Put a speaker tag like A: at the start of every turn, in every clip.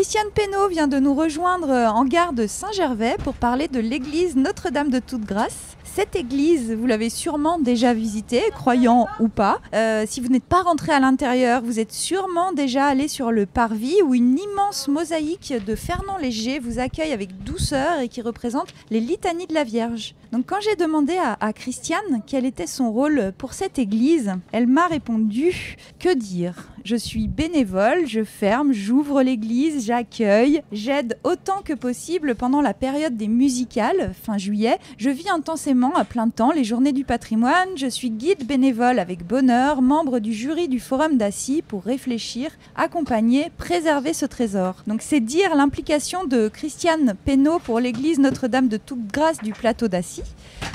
A: Christiane Pénaud vient de nous rejoindre en gare de Saint-Gervais pour parler de l'église Notre-Dame de Toute-Grâce. Cette église, vous l'avez sûrement déjà visitée, croyant ou pas. Si vous n'êtes pas rentré à l'intérieur, vous êtes sûrement déjà allé sur le parvis où une immense mosaïque de Fernand Léger vous accueille avec douceur et qui représente les litanies de la Vierge. Donc quand j'ai demandé à Christiane quel était son rôle pour cette église, elle m'a répondu « Que dire ? Je suis bénévole, je ferme, j'ouvre l'église, j'accueille, j'aide autant que possible pendant la période des musicales, fin juillet. Je vis intensément à plein temps les journées du patrimoine. Je suis guide bénévole avec bonheur, membre du jury du Forum d'Assy pour réfléchir, accompagner, préserver ce trésor. » Donc c'est dire l'implication de Christiane Pénaud pour l'église Notre-Dame de Toute-Grâce du plateau d'Assy.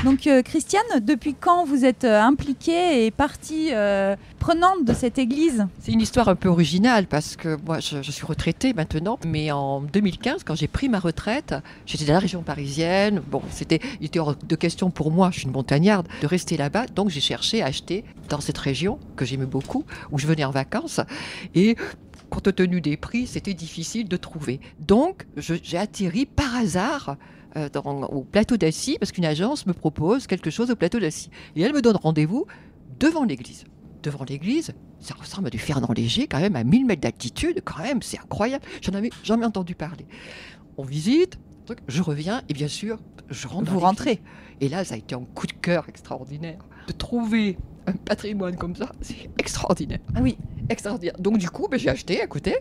A: Donc Christiane, depuis quand vous êtes impliquée et partie prenante de cette église ?
B: C'est une histoire un peu originale parce que moi je suis retraitée maintenant, mais en 2015 quand j'ai pris ma retraite, j'étais dans la région parisienne, il était hors de question pour moi, je suis une montagnarde, de rester là-bas, donc j'ai cherché à acheter dans cette région que j'aimais beaucoup, où je venais en vacances, et compte tenu des prix, c'était difficile de trouver. Donc j'ai atterri par hasard au plateau d'Assy, parce qu'une agence me propose quelque chose au plateau d'Assy. Et elle me donne rendez-vous devant l'église. Devant l'église, ça ressemble à du Fernand Léger, quand même, à 1000 mètres d'altitude, quand même, c'est incroyable. J'en avais jamais entendu parler. On visite, je reviens, et bien sûr, je rentre dans l'église.
A: Vous rentrez.
B: Et là, ça a été un coup de cœur extraordinaire. De trouver un patrimoine comme ça, c'est extraordinaire.
A: Oui.
B: Extraordinaire. Donc du coup, j'ai acheté à côté.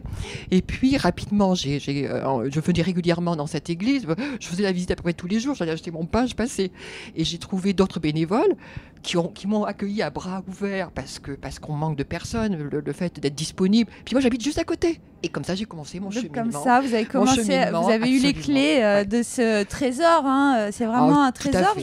B: Et puis rapidement, je venais régulièrement dans cette église. Je faisais la visite à peu près tous les jours. J'allais acheter mon pain, je passais. Et j'ai trouvé d'autres bénévoles qui m'ont accueilli à bras ouverts parce qu'on manque de personnes, le fait d'être disponible. Puis moi, j'habite juste à côté. Et comme ça, j'ai commencé mon cheminement.
A: Comme ça, vous avez eu les clés de ce trésor. C'est vraiment un trésor.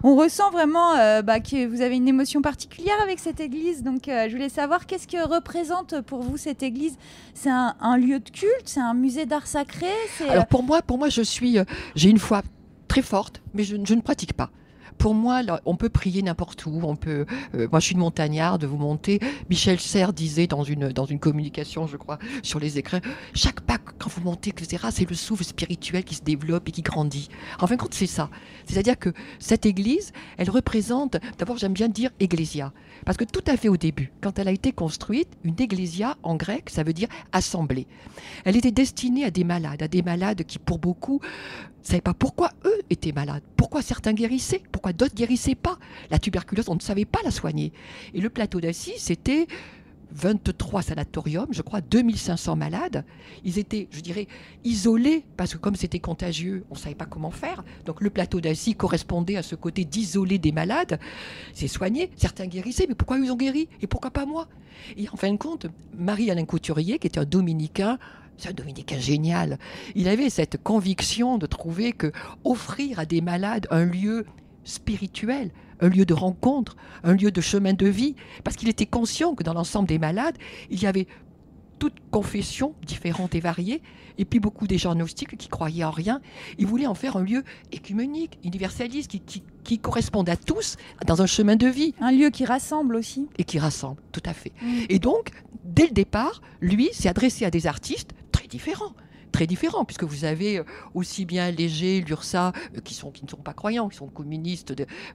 A: On ressent vraiment que vous avez une émotion particulière avec cette église. Donc, je voulais savoir qu'est-ce que représente pour vous cette église. C'est un lieu de culte, c'est un musée d'art sacré.
B: Alors pour moi, j'ai une foi très forte, mais je ne pratique pas. Pour moi, là, on peut prier n'importe où. Moi, je suis une montagnarde, vous montez. Michel Serres disait dans une communication, je crois, sur les écrins, chaque pas quand vous montez, etc., c'est le souffle spirituel qui se développe et qui grandit. En fin de compte, c'est ça. C'est-à-dire que cette église, elle représente, d'abord, j'aime bien dire ecclésia, parce que tout à fait au début, quand elle a été construite, une ecclésia en grec, ça veut dire assemblée. Elle était destinée à des malades qui, pour beaucoup, ne savaient pas pourquoi eux étaient malades, pourquoi certains guérissaient, pourquoi d'autres guérissaient pas. La tuberculose, on ne savait pas la soigner. Et le plateau d'Assy, c'était 23 sanatoriums, je crois, 2500 malades. Ils étaient, je dirais, isolés, parce que comme c'était contagieux, on ne savait pas comment faire. Donc le plateau d'Assy correspondait à ce côté d'isoler des malades. C'est soigné, certains guérissaient, mais pourquoi ils ont guéri et pourquoi pas moi? Et en fin de compte, Marie-Alain Couturier, qui était un dominicain, c'est un dominicain génial. Il avait cette conviction de trouver que offrir à des malades un lieu spirituel, un lieu de rencontre, un lieu de chemin de vie, parce qu'il était conscient que dans l'ensemble des malades, il y avait toutes confessions différentes et variées, et puis beaucoup des gens gnostiques qui croyaient en rien. Il voulait en faire un lieu écuménique, universaliste, qui corresponde à tous dans un chemin de vie.
A: Un lieu qui rassemble aussi.
B: Et qui rassemble, tout à fait. Et donc, dès le départ, lui s'est adressé à des artistes très différents, puisque vous avez aussi bien Léger, Lursa, qui ne sont pas croyants, qui sont communistes,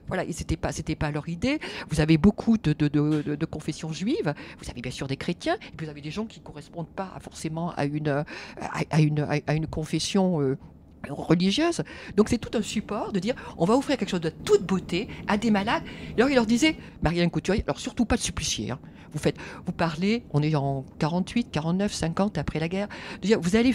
B: voilà, et c'était pas leur idée. Vous avez beaucoup de confessions juives, vous avez bien sûr des chrétiens, et puis vous avez des gens qui ne correspondent pas forcément à une confession religieuse. Donc c'est tout un support de dire on va offrir quelque chose de toute beauté à des malades. Et alors il leur disait, Marie-Alain Couturier, alors surtout pas de supplicier, vous parlez, on est en 48, 49, 50 après la guerre, de dire, vous allez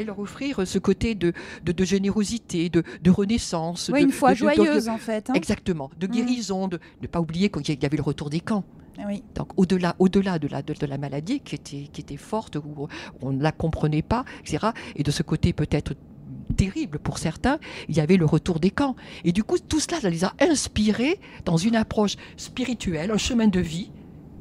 B: leur offrir ce côté de générosité, de renaissance.
A: Oui, une foi joyeuse en fait.
B: Exactement, de guérison, de ne pas oublier qu'il y avait le retour des camps.
A: Oui.
B: Donc au-delà de la maladie qui était forte, où on ne la comprenait pas, etc. Et de ce côté peut-être terrible pour certains, il y avait le retour des camps. Et du coup, tout cela, ça les a inspirés dans une approche spirituelle, un chemin de vie,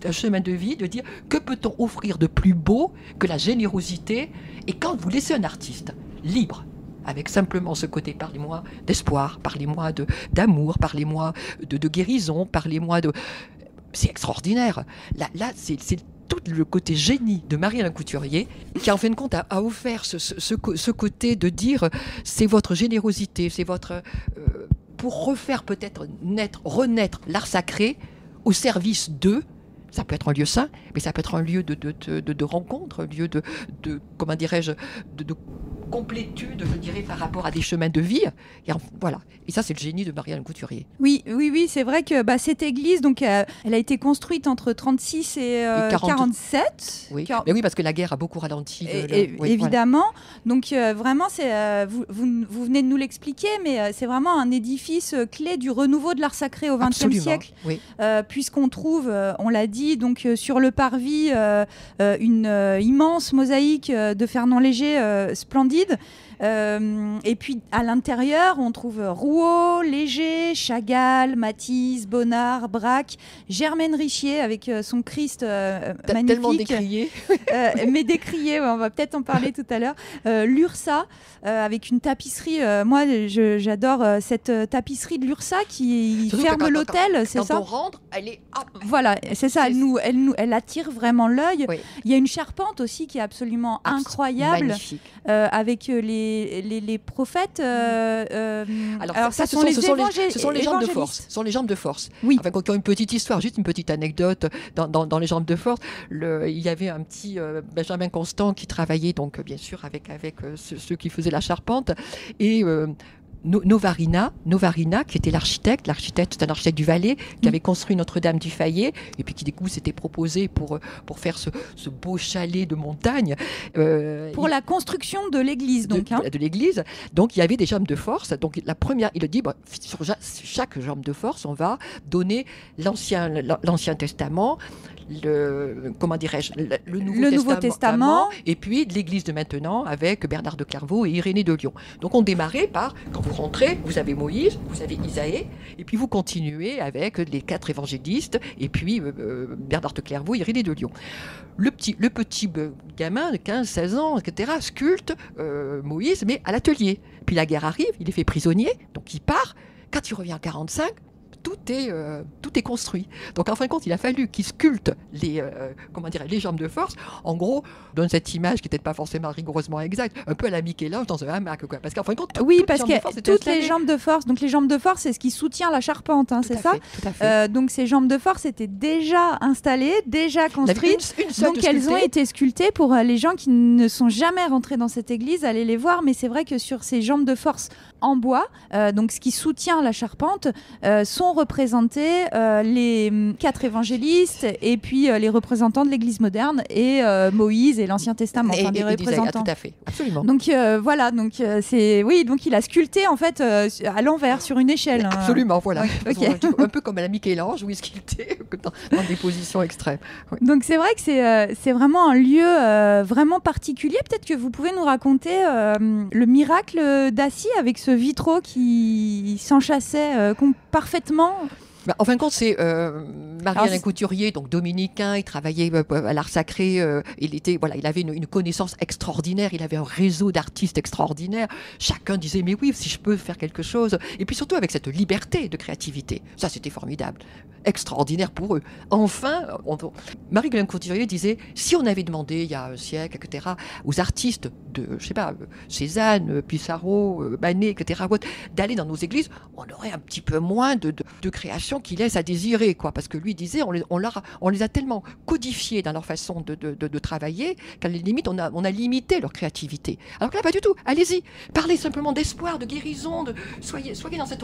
B: de dire que peut-on offrir de plus beau que la générosité. Et quand vous laissez un artiste libre, avec simplement ce côté, parlez-moi d'espoir, parlez-moi d'amour, parlez-moi de guérison, parlez-moi de... C'est extraordinaire. Là c'est tout le côté génie de Marie-Alain Couturier, qui en fin de compte a offert ce côté de dire c'est votre générosité, c'est votre pour refaire peut-être renaître l'art sacré au service d'eux. Ça peut être un lieu saint, mais ça peut être un lieu de rencontre, un lieu de comment dirais-je, de complétude, je dirais, par rapport à des chemins de vie. Et voilà. Et ça, c'est le génie de Marie-Alain Couturier.
A: Oui, c'est vrai que cette église, donc, elle a été construite entre 36 et 47.
B: Oui. Mais oui, parce que la guerre a beaucoup ralenti.
A: Évidemment. Voilà. Donc, vraiment, vous venez de nous l'expliquer, mais c'est vraiment un édifice clé du renouveau de l'art sacré au XXe siècle.
B: Oui.
A: Puisqu'on trouve, on l'a dit, donc, sur le parvis, une immense mosaïque de Fernand Léger, splendide. Et puis à l'intérieur, on trouve Rouault, Léger, Chagall, Matisse, Bonnard, Braque, Germaine Richier avec son Christ magnifique.
B: Tellement décrié.
A: Mais décrié, on va peut-être en parler tout à l'heure. L'Ursa avec une tapisserie. Moi, j'adore cette tapisserie de l'Ursa qui ferme l'hôtel, c'est ça ?
B: Quand on rentre, elle est...
A: Voilà, c'est ça. Elle attire vraiment l'œil. Oui. Il y a une charpente aussi qui est absolument incroyable.
B: Magnifique.
A: Avec les prophètes.
B: Alors ça, ce sont les jambes de force. Ce sont les jambes de force.
A: Oui.
B: Enfin, quand une petite histoire, juste une petite anecdote dans les jambes de force. Il y avait un petit Benjamin Constant qui travaillait donc bien sûr avec ceux qui faisaient la charpente et Novarina, qui était l'architecte, c'est un architecte du Valais, qui avait construit Notre-Dame du Fayet, et puis qui du coup s'était proposé pour faire ce beau chalet de montagne.
A: Pour la construction de l'église, donc.
B: De l'église. Donc il y avait des jambes de force. Donc la première, il a dit, sur chaque jambe de force, on va donner l'Ancien Testament, le Nouveau Testament, et puis l'église de maintenant avec Bernard de Clairvaux et Irénée de Lyon. Donc on démarrait par, quand vous rentrez, vous avez Moïse, vous avez Isaïe, et puis vous continuez avec les 4 évangélistes, et puis Bernard de Clairvaux, Irénée de Lyon. Le petit gamin de 15-16 ans, etc., sculpte Moïse, mais à l'atelier. Puis la guerre arrive, il est fait prisonnier, donc il part. Quand il revient en 45, tout est construit. Donc en fin de compte, il a fallu qu'il sculpte les jambes de force. En gros, donne cette image qui n'était pas forcément rigoureusement exacte, un peu à la Michel-Ange dans un hamac, quoi. Parce qu'en fin de compte,
A: toutes les jambes de force. Donc les jambes de force, c'est ce qui soutient la charpente, c'est ça ?
B: Tout à fait.
A: Donc ces jambes de force étaient déjà installées, déjà construites. Donc elles ont été sculptées pour les gens qui ne sont jamais rentrés dans cette église, allez les voir. Mais c'est vrai que sur ces jambes de force en bois, donc ce qui soutient la charpente, sont représentés les 4 évangélistes et puis les représentants de l'Église moderne et Moïse et l'Ancien Testament, des représentants.
B: Tout à fait, absolument.
A: Donc voilà, donc donc il a sculpté en fait à l'envers sur une échelle.
B: Absolument, voilà.
A: Ouais, okay.
B: Un peu comme à la Michel-Ange où il sculptait dans des positions extrêmes.
A: Ouais. Donc c'est vrai que c'est vraiment un lieu vraiment particulier. Peut-être que vous pouvez nous raconter le miracle d'Assy avec ce vitraux qui s'enchâssait parfaitement.
B: En fin de compte, c'est Marie-Alain Couturier, donc dominicain, il travaillait à l'art sacré, il avait une connaissance extraordinaire, il avait un réseau d'artistes extraordinaires. Chacun disait, mais oui, si je peux faire quelque chose. Et puis surtout avec cette liberté de créativité. Ça, c'était formidable. Extraordinaire pour eux. Enfin, Marie-Alain Couturier disait, si on avait demandé il y a un siècle, etc., aux artistes de, je sais pas, Cézanne, Pissarro, Manet, etc., d'aller dans nos églises, on aurait un petit peu moins de création qui laisse à désirer, quoi, parce que lui disait, on les a tellement codifiés dans leur façon de travailler qu'à la limite, on a limité leur créativité. Alors que là, pas du tout. Allez-y, parlez simplement d'espoir, de guérison, soyez dans cette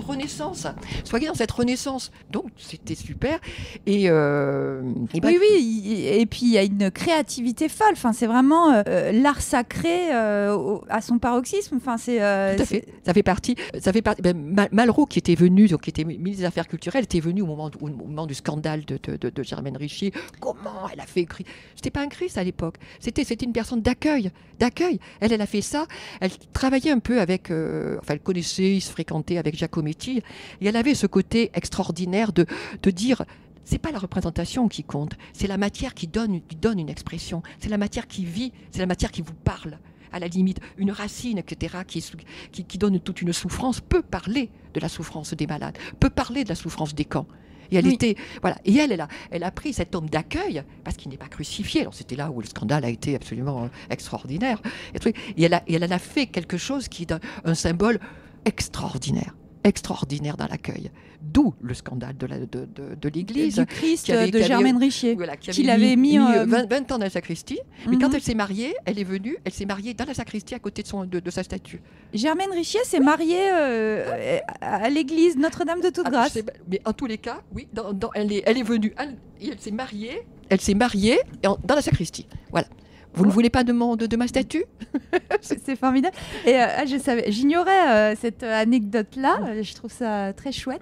B: renaissance. Donc, c'était super. Et
A: et puis il y a une créativité folle. Enfin, c'est vraiment l'art sacré à son paroxysme. Enfin,
B: tout à fait. Ça fait partie. Malraux, qui était venu, donc qui était ministre des Affaires culturelles, était venue au moment du scandale de Germaine Richier. Comment elle a fait écrire ? C'était pas un Christ à l'époque. C'était une personne d'accueil. Elle a fait ça. Elle travaillait un peu avec. Elle connaissait, il se fréquentait avec Giacometti. Et elle avait ce côté extraordinaire de dire. C'est pas la représentation qui compte. C'est la matière qui donne une expression. C'est la matière qui vit. C'est la matière qui vous parle. À la limite, une racine, etc., qui donne toute une souffrance, peut parler de la souffrance des malades, peut parler de la souffrance des camps. Et elle
A: Oui.
B: était, voilà. Et elle a pris cet homme d'accueil, parce qu'il n'est pas crucifié. Alors c'était là où le scandale a été absolument extraordinaire. Et elle en a fait quelque chose qui est un symbole extraordinaire. Extraordinaire dans l'accueil. D'où le scandale de l'église.
A: Du Christ
B: qui avait-
A: de
B: qui avait-
A: Germaine Richier.
B: Voilà, qui
A: Qu'il
B: avait
A: avait mis,
B: 20 ans dans la sacristie. Mais quand
A: Mhm.
B: elle s'est mariée, elle s'est mariée dans la sacristie à côté de sa statue.
A: Germaine Richier s'est mariée à l'église Notre-Dame de toute
B: Ah,
A: grâce.
B: je sais pas, mais en tous les cas, oui, elle est venue, elle s'est mariée dans la sacristie. Voilà. Vous ne voulez pas de ma statue?
A: C'est formidable. Et j'ignorais cette anecdote-là. Je trouve ça très chouette.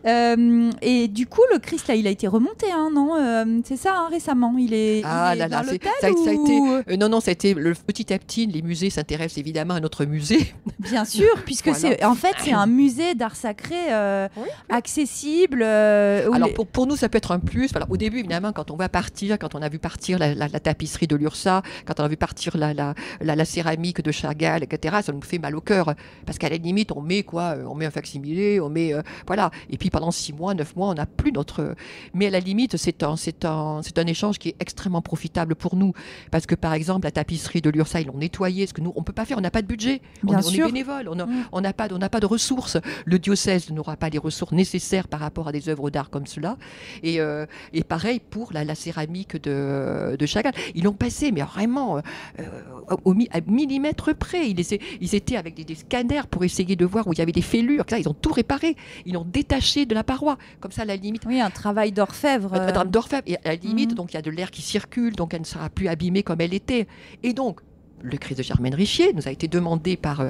A: Et du coup, le Christ, là, il a été remonté, hein, non? C'est ça, hein, récemment. Il est
B: Ah
A: il
B: là
A: est
B: là,
A: dans
B: c'est-
A: l'hôtel
B: ça a
A: ou...
B: été non, ça a été petit à petit. Les musées s'intéressent évidemment à notre musée.
A: Bien sûr, puisque
B: Voilà.
A: c'est un musée d'art sacré
B: Oui.
A: accessible. où
B: Alors
A: les-
B: pour nous, ça peut être un plus. Voilà, au début, évidemment, quand on a vu partir la tapisserie de l'URSA, quand on a vu partir la céramique de Chagall, etc., ça nous fait mal au cœur. Parce qu'à la limite, on met un facsimilé, on met voilà. Et puis pendant 6 mois, 9 mois, on n'a plus notre. Mais à la limite, c'est un échange qui est extrêmement profitable pour nous. Parce que par exemple, la tapisserie de l'URSA, ils l'ont nettoyée. Ce que nous, on peut pas faire. On n'a pas de budget.
A: Bien
B: On
A: sûr.
B: est bénévole. On n'a pas de ressources. Le diocèse n'aura pas les ressources nécessaires par rapport à des œuvres d'art comme cela. Et pareil pour la céramique de Chagall. Ils l'ont passé, mais vraiment à millimètre près. Ils étaient avec des scanners pour essayer de voir où il y avait des fêlures. Là, ils ont tout réparé. Ils l'ont détaché de la paroi. Comme ça, à la limite.
A: Oui, un travail d'orfèvre.
B: Madame d'orfèvre. Et à la limite,
A: Mhm.
B: donc il y a de l'air qui circule, donc elle ne sera plus abîmée comme elle était. Et donc, le Christ de Germaine Richier nous a été demandé par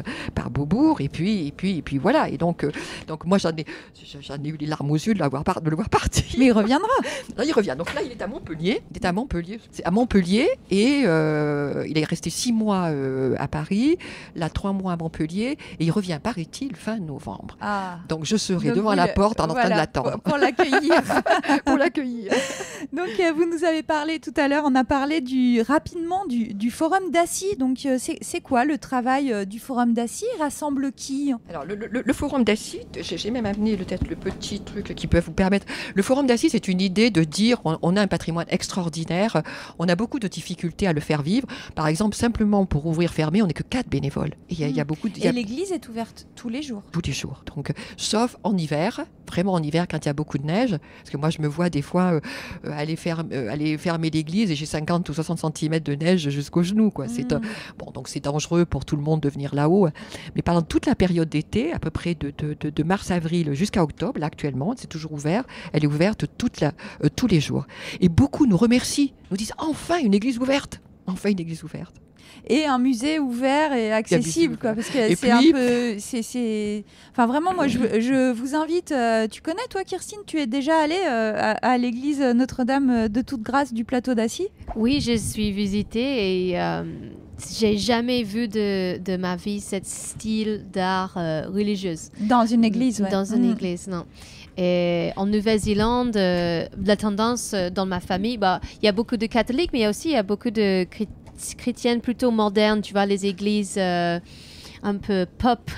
B: Beaubourg, et puis voilà. Et donc moi j'en ai eu les larmes aux yeux de le voir partir.
A: Mais il reviendra.
B: Là, il revient. Donc là, il est à Montpellier. C'est à Montpellier et il est resté 6 mois à Paris, là 3 mois à Montpellier, et il revient, paraît-il, fin novembre.
A: Ah.
B: Donc je serai
A: Donc,
B: devant
A: vous
B: la
A: le-
B: porte en train de
A: voilà,
B: l'attendre
A: pour l'accueillir.
B: pour l'accueillir.
A: Donc, vous nous avez parlé tout à l'heure, on a parlé rapidement du Forum d'Assy. Donc, c'est quoi le travail du Forum d'Assy? Il rassemble qui?
B: Alors, le Forum d'Assy, j'ai même amené peut-être le petit truc qui peut vous permettre. Le Forum d'Assy, c'est une idée de dire on a un patrimoine extraordinaire, on a beaucoup de difficultés à le faire vivre. Par exemple, simplement pour ouvrir, fermer, on n'est que 4 bénévoles. Et il y a beaucoup de.
A: Et l'église est ouverte tous les jours.
B: Tous les jours. Donc, sauf en hiver, vraiment en hiver quand il y a beaucoup de neige. Parce que moi, je me vois des fois aller fermer l'église et j'ai 50 ou 60 cm de neige jusqu'aux genoux. Quoi. Bon, donc c'est dangereux pour tout le monde de venir là-haut. Mais pendant toute la période d'été, à peu près de mars-avril jusqu'à octobre, là actuellement, c'est toujours ouvert. Elle est ouverte tous les jours. Et beaucoup nous remercient, nous disent enfin une église ouverte. Enfin une église ouverte.
A: Et un musée ouvert et accessible, quoi, parce que
B: Et
A: c'est un
B: puis-
A: peu, enfin vraiment, moi je vous invite. Tu connais toi, Kirstine, tu es déjà allée à l'église Notre-Dame de toute grâce du plateau d'Assy?
C: Oui, je suis visitée et j'ai jamais vu de ma vie ce style d'art religieuse.
A: Dans une église, ouais.
C: Dans une
A: Mm.
C: église, non. Et en Nouvelle-Zélande, la tendance dans ma famille, il y a beaucoup de catholiques, mais il y a beaucoup de chrétiennes plutôt modernes, tu vois, les églises un peu pop,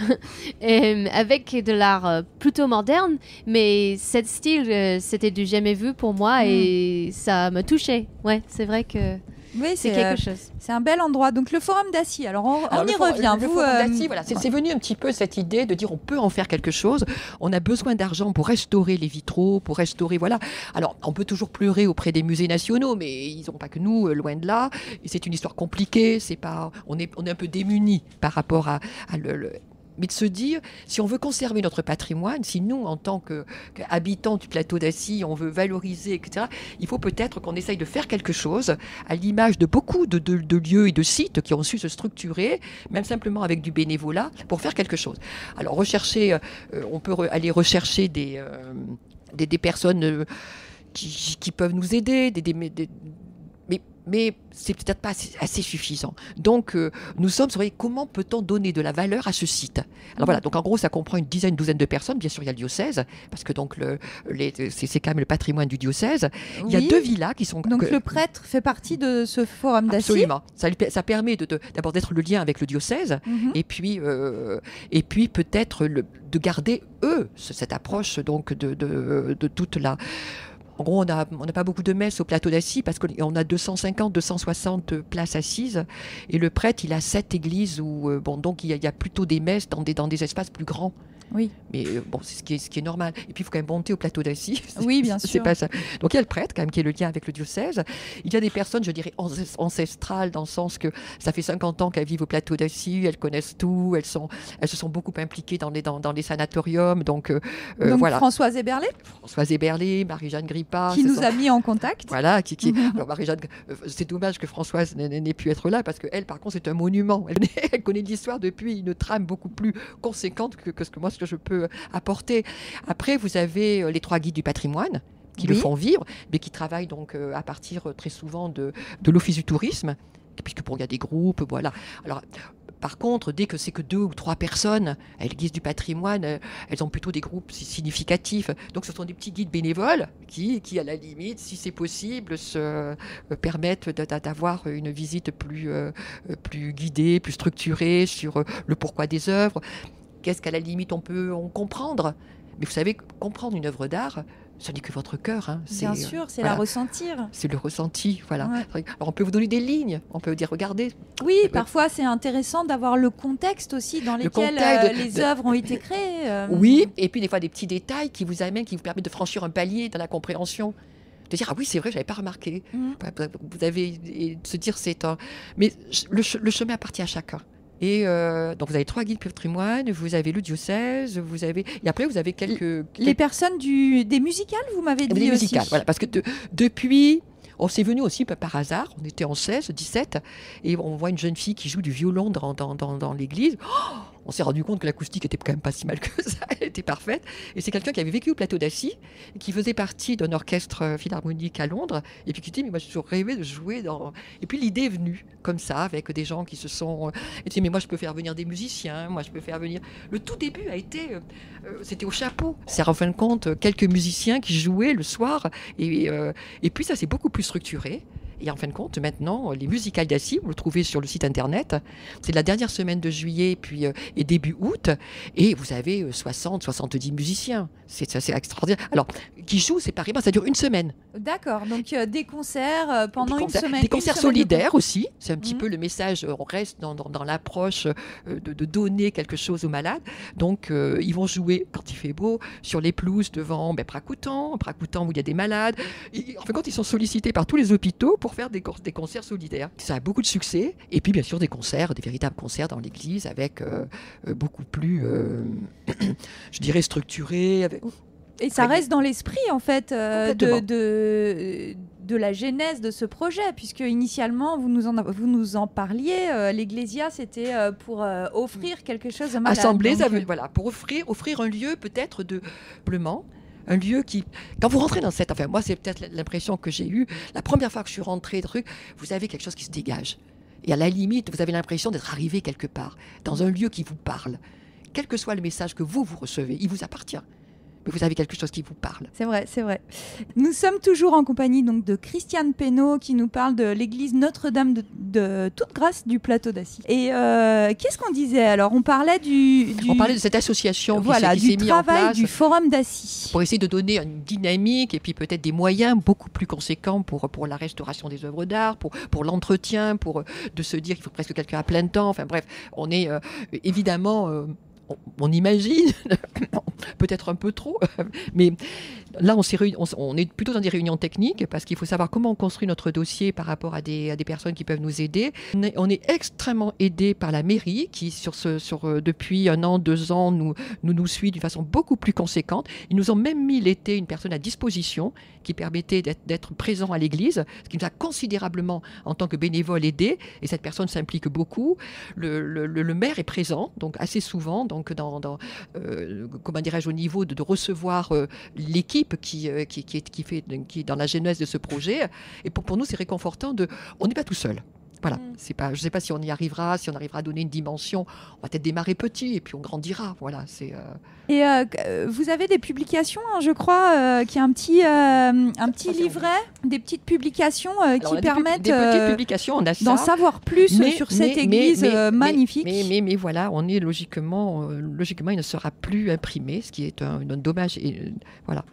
C: avec de l'art plutôt moderne, mais ce style, c'était du jamais vu pour moi et ça me touchait. Ouais, c'est vrai que
A: Oui,
C: c'est quelque chose.
A: C'est un bel endroit. Donc le Forum d'Assy. Alors on
B: Alors,
A: y revient.
B: Le Forum d'Assy, voilà, c'est venu un petit peu cette idée de dire on peut en faire quelque chose. On a besoin d'argent pour restaurer les vitraux, pour restaurer, voilà. Alors, on peut toujours pleurer auprès des musées nationaux, mais ils n'ont pas que nous, loin de là. Et c'est une histoire compliquée. On est un peu démunis par rapport à mais de se dire, si on veut conserver notre patrimoine, si nous, en tant qu'habitants du plateau d'Assy, on veut valoriser, etc., il faut peut-être qu'on essaye de faire quelque chose à l'image de beaucoup de lieux et de sites qui ont su se structurer, même simplement avec du bénévolat, pour faire quelque chose. Alors, on peut aller rechercher des mais c'est peut-être pas assez suffisant. Donc, nous sommes sur comment peut-on donner de la valeur à ce site. Alors voilà, donc en gros, ça comprend une douzaine de personnes. Bien sûr, il y a le diocèse, parce que donc c'est quand même le patrimoine du diocèse. Il y a 2 villas qui sont...
A: Donc le prêtre fait partie de ce forum d'Assy.
B: Absolument. Ça permet d'abord d'être le lien avec le diocèse, et puis peut-être de garder, cette approche donc de toute la... En gros, on n'a pas beaucoup de messes au plateau d'Assy parce qu'on a 250, 260 places assises. Et le prêtre, il a 7 églises où, donc il y a plutôt des messes dans des espaces plus grands.
A: Oui.
B: Mais c'est ce qui est normal. Et puis, il faut quand même monter au plateau d'Assy.
A: Oui, bien sûr.
B: C'est pas ça. Donc, il y a le prêtre, quand même, qui est le lien avec le diocèse. Il y a des personnes, je dirais, ancestrales, dans le sens que ça fait 50 ans qu'elles vivent au plateau d'Assy, elles connaissent tout, elles se sont beaucoup impliquées dans les sanatoriums. Donc voilà.
A: Françoise Héberlé,
B: Marie-Jeanne Grippa.
A: Qui nous a mis en contact.
B: Voilà. Alors, Marie-Jeanne, c'est dommage que Françoise n'ait pu être là, parce qu'elle, par contre, c'est un monument. Elle connaît l'histoire depuis une trame beaucoup plus conséquente que ce que je peux apporter. Après, vous avez les 3 guides du patrimoine qui le font vivre, mais qui travaillent donc à partir très souvent de l'Office du tourisme, puisque il y a des groupes, voilà. Alors, par contre, dès que c'est que 2 ou 3 personnes à l'église du patrimoine, elles ont plutôt des groupes significatifs. Donc, ce sont des petits guides bénévoles qui à la limite, si c'est possible, se permettent d'avoir une visite plus guidée, plus structurée sur le pourquoi des œuvres. Qu'est-ce qu'à la limite on peut comprendre. Mais vous savez, comprendre une œuvre d'art, ce n'est que votre cœur. Hein.
A: Bien sûr, c'est la ressentir.
B: C'est le ressenti, voilà.
A: Ouais.
B: Alors on peut vous donner des lignes, on peut dire, regardez.
A: Oui, parfois c'est intéressant d'avoir le contexte aussi dans lequel les œuvres ont été créées.
B: Oui, et puis des fois des petits détails qui vous permettent de franchir un palier dans la compréhension. De dire, ah oui, c'est vrai, je n'avais pas remarqué. Vous avez se dire, c'est un... Mais le chemin appartient à chacun. Et donc vous avez 3 guides patrimoine, vous avez le diocèse, et après vous avez quelques...
A: Les personnes des musicales, vous m'avez dit
B: des
A: aussi.
B: Musicales, voilà, parce que depuis... On s'est venu aussi par hasard, on était en 16, 17, et on voit une jeune fille qui joue du violon dans l'église. On s'est rendu compte que l'acoustique était quand même pas si mal que ça, elle était parfaite. Et c'est quelqu'un qui avait vécu au plateau d'Assy, qui faisait partie d'un orchestre philharmonique à Londres, et puis qui dit, mais moi j'ai toujours rêvé de jouer dans... Et puis l'idée est venue, comme ça, avec des gens qui se sont... Et dit, mais moi je peux faire venir des musiciens, moi je peux faire venir... Le tout début a été... c'était au chapeau. C'est en fin de compte quelques musiciens qui jouaient le soir, et puis ça s'est beaucoup plus structuré. Et en fin de compte, maintenant, les musicales d'Assy, vous le trouvez sur le site internet. C'est la dernière semaine de juillet et début août. Et vous avez 60, 70 musiciens. C'est assez extraordinaire. Alors, qui jouent séparément, ça dure une semaine.
A: D'accord, donc des concerts pendant une semaine.
B: Des concerts solidaires aussi. C'est un petit peu le message. On reste dans l'approche de donner quelque chose aux malades. Donc, ils vont jouer, quand il fait beau, sur les pelouses devant Pracoutan où il y a des malades. Et, en fin de compte, ils sont sollicités par tous les hôpitaux pour faire des concerts solidaires. Ça a beaucoup de succès. Et puis, bien sûr, des véritables concerts dans l'église avec beaucoup plus, je dirais, structurés.
A: Et ça reste dans l'esprit, en fait, de la genèse de ce projet, puisque initialement, vous nous en parliez, l'Eglésia, c'était pour offrir quelque chose aux malades.
B: Assemblée, pour offrir un lieu peut-être de peuplement. Un lieu qui, quand vous rentrez dans cette... Enfin, moi, c'est peut-être l'impression que j'ai eue. La première fois que je suis rentrée, vous avez quelque chose qui se dégage. Et à la limite, vous avez l'impression d'être arrivé quelque part, dans un lieu qui vous parle. Quel que soit le message que vous recevez, il vous appartient. Mais vous avez quelque chose qui vous parle.
A: C'est vrai, c'est vrai. Nous sommes toujours en compagnie donc, de Christiane Pénaud qui nous parle de l'église Notre-Dame de Toute-Grâce du plateau d'Assy. Et qu'est-ce qu'on disait alors ? On parlait
B: On parlait de cette association qui s'est mise en place. Du
A: travail du forum d'Assy.
B: Pour essayer de donner une dynamique et puis peut-être des moyens beaucoup plus conséquents pour la restauration des œuvres d'art, pour l'entretien, de se dire qu'il faut presque quelqu'un à plein temps. Enfin bref, on est évidemment... on imagine, peut-être un peu trop, mais là on est plutôt dans des réunions techniques parce qu'il faut savoir comment on construit notre dossier par rapport à des personnes qui peuvent nous aider. On est extrêmement aidé par la mairie qui depuis 1 an, 2 ans nous suit d'une façon beaucoup plus conséquente. Ils nous ont même mis l'été une personne à disposition qui permettait d'être présent à l'église, ce qui nous a considérablement en tant que bénévole aidé, et cette personne s'implique beaucoup. Le maire est présent, donc assez souvent, donc donc comment dirais-je, au niveau de recevoir l'équipe qui est dans la genèse de ce projet. Et pour nous, c'est réconfortant on n'est pas tout seul. Voilà, je ne sais pas si on y arrivera, si on arrivera à donner une dimension. On va peut-être démarrer petit et puis on grandira. Voilà,
A: Et vous avez des publications, hein, je crois, qui est un petit livret, des petites publications qui permettent
B: des petites publications, on a ça,
A: d'en savoir plus sur cette église magnifique.
B: Mais voilà, on est logiquement, il ne sera plus imprimé, ce qui est un dommage. Et, voilà,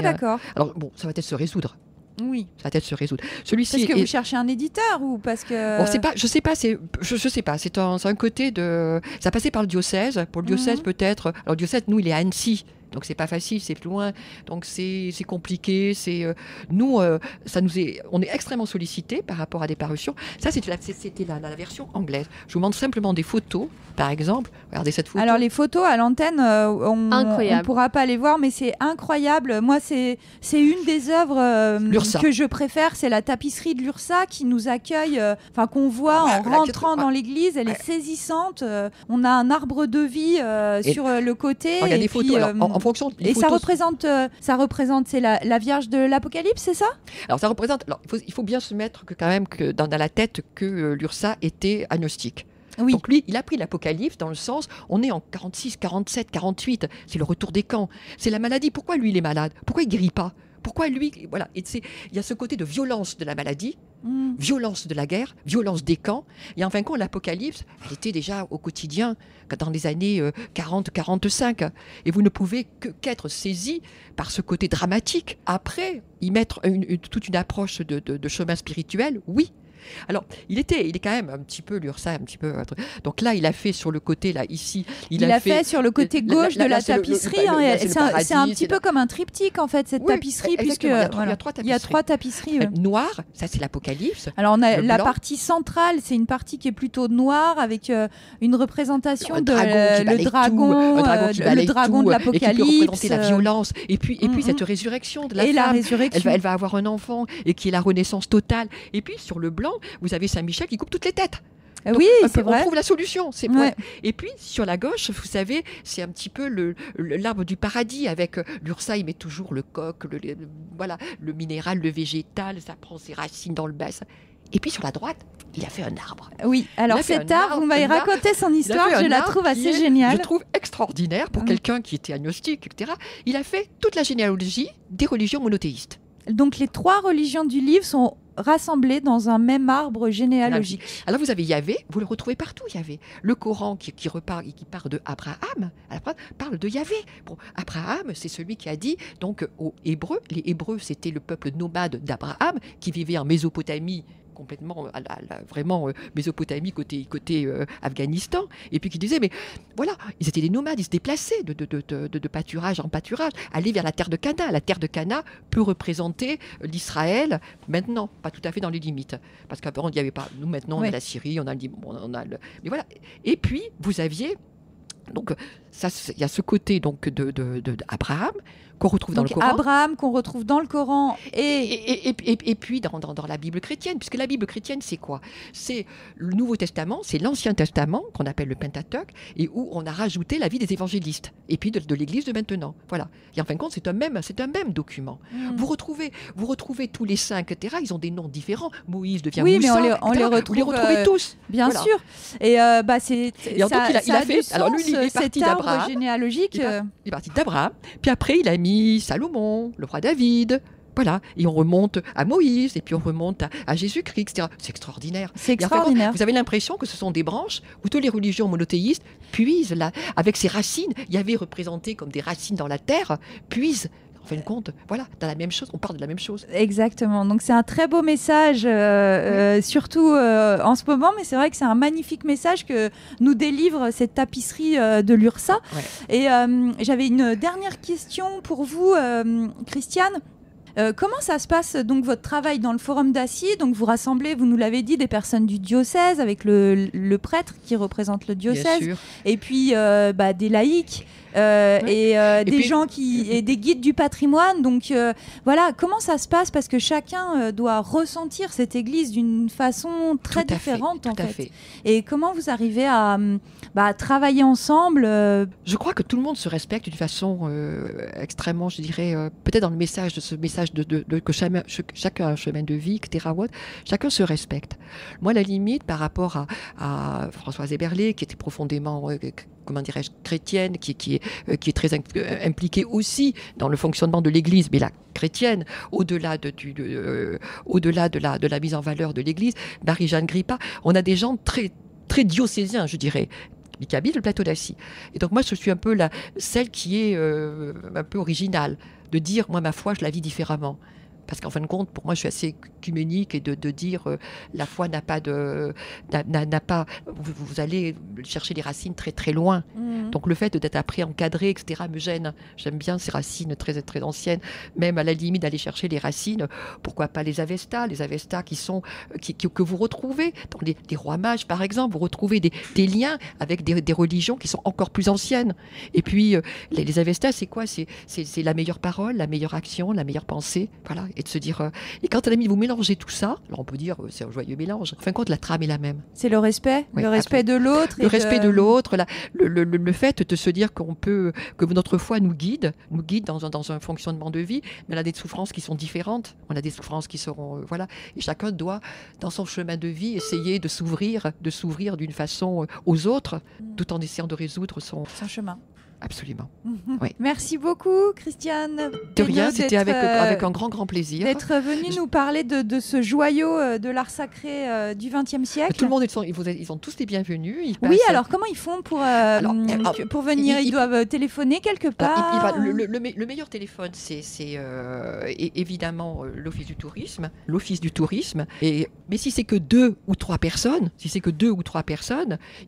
A: d'accord.
B: Alors bon, ça va peut-être se résoudre.
A: Oui.
B: Ça va peut-être se résoudre. Celui-ci
A: parce que vous cherchez un éditeur ou parce que...
B: Bon, je sais pas. C'est un côté de... Ça passait par le diocèse. Pour le diocèse, peut-être... Alors, le diocèse, nous, il est à Annecy. Donc, c'est pas facile, c'est loin. Donc, c'est compliqué. Nous, on est extrêmement sollicités par rapport à des parutions. Ça, c'était la version anglaise. Je vous montre simplement des photos, par exemple. Regardez cette photo.
A: Alors, les photos à l'antenne, on ne pourra pas les voir, mais c'est incroyable. Moi, c'est une des œuvres que je préfère. C'est la tapisserie de l'URSA qui nous accueille, qu'on voit en rentrant dans l'église. Elle est saisissante. On a un arbre de vie sur le côté.
B: Il y a des photos. En fonction
A: et photos, ça représente c'est la Vierge de l'Apocalypse, c'est ça?
B: Alors ça représente. Alors, il faut bien se mettre quand même dans la tête que l'URSA était agnostique.
A: Oui.
B: Donc lui, il a pris l'Apocalypse dans le sens, on est en 46, 47, 48, c'est le retour des camps, c'est la maladie. Pourquoi lui, il est malade? Pourquoi il guérit pas? Pourquoi lui, voilà, il y a ce côté de violence de la maladie, violence de la guerre, violence des camps. Et en fin de compte, l'Apocalypse, elle était déjà au quotidien dans les années 40-45. Et vous ne pouvez qu'être saisi par ce côté dramatique. Après, y mettre toute une approche de chemin spirituel, oui. Alors, il est quand même un petit peu l'URSA, un petit peu. Donc là, il a fait sur le côté, là, ici.
A: Il a fait sur le côté gauche de la tapisserie. C'est un petit peu comme un triptyque, en fait, cette tapisserie, puisque il y a trois tapisseries.
B: Noir, ça c'est l'Apocalypse.
A: Alors, on a la partie centrale, c'est une partie qui est plutôt noire, avec une représentation de le dragon de l'Apocalypse.
B: Et qui peut représenter la violence. Et puis cette résurrection de la femme.
A: La résurrection.
B: Elle va avoir un enfant, et qui est la renaissance totale. Et puis, sur le blanc, vous avez Saint-Michel qui coupe toutes les têtes. Donc,
A: oui, c'est vrai.
B: On trouve la solution. Et puis, sur la gauche, vous savez, c'est un petit peu l'arbre du paradis avec l'URSA, il met toujours le coq, le minéral, le végétal, ça prend ses racines dans le bassin. Et puis, sur la droite, il a fait un arbre.
A: Oui, alors cet arbre, vous m'avez raconté son histoire, je la trouve assez géniale.
B: Je trouve extraordinaire pour quelqu'un qui était agnostique, etc. Il a fait toute la généalogie des religions monothéistes.
A: Donc, les trois religions du livre sont rassemblés dans un même arbre généalogique.
B: Alors vous avez Yahvé, vous le retrouvez partout, Yahvé. Le Coran qui parle de Abraham, parle de Yahvé. Bon, Abraham, c'est celui qui a dit donc aux Hébreux, les Hébreux c'était le peuple nomade d'Abraham qui vivait en Mésopotamie, complètement vraiment Mésopotamie côté Afghanistan, et puis qui disait mais voilà, ils étaient des nomades, ils se déplaçaient de pâturage en pâturage, aller vers la terre de Cana. La terre de Cana peut représenter l'Israël maintenant, pas tout à fait dans les limites, parce qu'avant il n'y avait pas, nous maintenant on a la Syrie, on a mais voilà. Et puis vous aviez donc ça, il y a ce côté donc de Abraham qu'on retrouve dans le Coran.
A: Abraham qu'on retrouve dans le Coran
B: et puis dans la Bible chrétienne, puisque la Bible chrétienne c'est quoi? C'est le Nouveau Testament, c'est l'Ancien Testament qu'on appelle le Pentateuque, et où on a rajouté la vie des évangélistes et puis de l'Église de maintenant. Voilà. Et en fin de compte, c'est un même document. Vous retrouvez tous les saints, etc. Ils ont des noms différents. Moïse devient Moussa.
A: Oui, mais on les retrouve.
B: Vous les retrouvez tous.
A: Bien sûr. Et
B: il a fait. Alors lui, il est parti d'Abraham.
A: Généalogique.
B: Il est parti d'Abraham. Puis après, il a mis Salomon, le roi David. Voilà, et on remonte à Moïse, et puis on remonte à Jésus-Christ, etc. C'est extraordinaire.
A: C'est extraordinaire.
B: Vous avez l'impression que ce sont des branches où toutes les religions monothéistes puisent, là, avec ses racines, il y avait représenté comme des racines dans la terre, puisent, en fin de compte, voilà, dans la même chose, on parle de la même chose.
A: Exactement, donc c'est un très beau message, surtout en ce moment, mais c'est vrai que c'est un magnifique message que nous délivre cette tapisserie de l'URSA. Ouais. Et j'avais une dernière question pour vous, Christiane. Comment ça se passe, donc, votre travail dans le forum d'Assy? Donc, vous rassemblez, vous nous l'avez dit, des personnes du diocèse, avec le prêtre qui représente le
B: Bien
A: diocèse,
B: sûr.
A: et puis des laïcs. Des gens et des guides du patrimoine. Donc voilà, comment ça se passe? Parce que chacun doit ressentir cette église d'une façon très différente, en fait. Et comment vous arrivez à travailler ensemble?
B: Je crois que tout le monde se respecte d'une façon extrêmement, je dirais, peut-être dans le message que chacun a un chemin de vie, que Theravada, chacun se respecte. Moi, la limite par rapport à Françoise Héberlé, qui était profondément comment dirais-je, chrétienne, qui est très impliquée aussi dans le fonctionnement de l'Église, mais la chrétienne, au-delà de la mise en valeur de l'Église, Marie-Jeanne Grippa, on a des gens très, très diocésiens, je dirais, qui habitent le plateau d'Assy. Et donc moi, je suis un peu celle qui est un peu originale, de dire, moi, ma foi, je la vis différemment. Parce qu'en fin de compte, pour moi, je suis assez œcuménique et de dire la foi n'a pas. Vous allez chercher les racines très très loin. Donc le fait d'être appris encadré, etc., me gêne. J'aime bien ces racines très très anciennes. Même à la limite d'aller chercher les racines. Pourquoi pas les Avestas que vous retrouvez dans les rois mages, par exemple. Vous retrouvez des liens avec des religions qui sont encore plus anciennes. Et puis les Avestas, c'est quoi? C'est la meilleure parole, la meilleure action, la meilleure pensée. Voilà. Et de se dire. Et quand à la limite vous mélangez tout ça, alors on peut dire c'est un joyeux mélange. En fin de compte, la trame est la même.
A: C'est le respect,
B: oui,
A: le respect de l'autre.
B: Le respect de l'autre, le fait de se dire que notre foi nous guide dans un fonctionnement de vie, mais on a des souffrances qui sont différentes. On a des souffrances qui seront voilà. Et chacun doit, dans son chemin de vie, essayer de s'ouvrir d'une façon aux autres, tout en essayant de résoudre son
A: chemin.
B: Absolument.
A: Oui. Merci beaucoup, Christiane.
B: De rien, c'était avec un grand plaisir.
A: D'être venue nous parler de ce joyau de l'art sacré du XXe siècle.
B: Tout le monde, ils sont tous les bienvenus.
A: Oui, alors comment ils font pour venir? Ils doivent téléphoner quelque part?
B: Le meilleur téléphone, c'est évidemment l'Office du tourisme. Mais si c'est que 2 ou 3 personnes,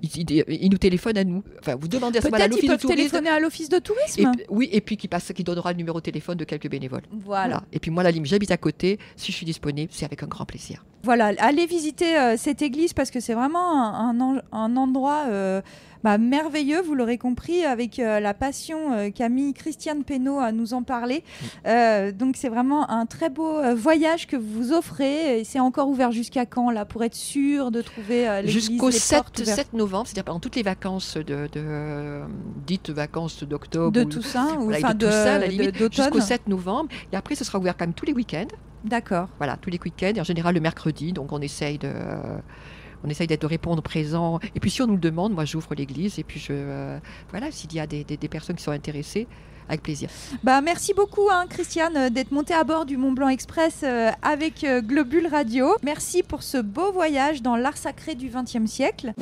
B: ils nous téléphonent à nous. Enfin, vous demandez à ce moment-là à l'Office du tourisme.
A: À l'office de tourisme.
B: Et puis qui donnera le numéro de téléphone de quelques bénévoles.
A: Voilà.
B: Et puis moi, j'habite à côté. Si je suis disponible, c'est avec un grand plaisir.
A: Voilà, allez visiter cette église parce que c'est vraiment un endroit merveilleux, vous l'aurez compris, avec la passion qu'a mis Christiane Pénaud à nous en parler. Donc c'est vraiment un très beau voyage que vous offrez. Et c'est encore ouvert jusqu'à quand, là, pour être sûr de trouver l'église?
B: Jusqu'au 7 novembre, c'est-à-dire pendant toutes les vacances dites vacances d'octobre.
A: De Toussaint,
B: d'automne. Jusqu'au 7 novembre. Et après, ce sera ouvert quand même tous les week-ends.
A: D'accord.
B: Voilà, tous les week-ends, et en général le mercredi, donc on essaye d'être de répondre présent. Et puis si on nous le demande, moi j'ouvre l'église, et puis voilà, s'il y a des personnes qui sont intéressées, avec plaisir.
A: Merci beaucoup, Christiane, d'être montée à bord du Mont Blanc Express avec Globule Radio. Merci pour ce beau voyage dans l'art sacré du XXe siècle.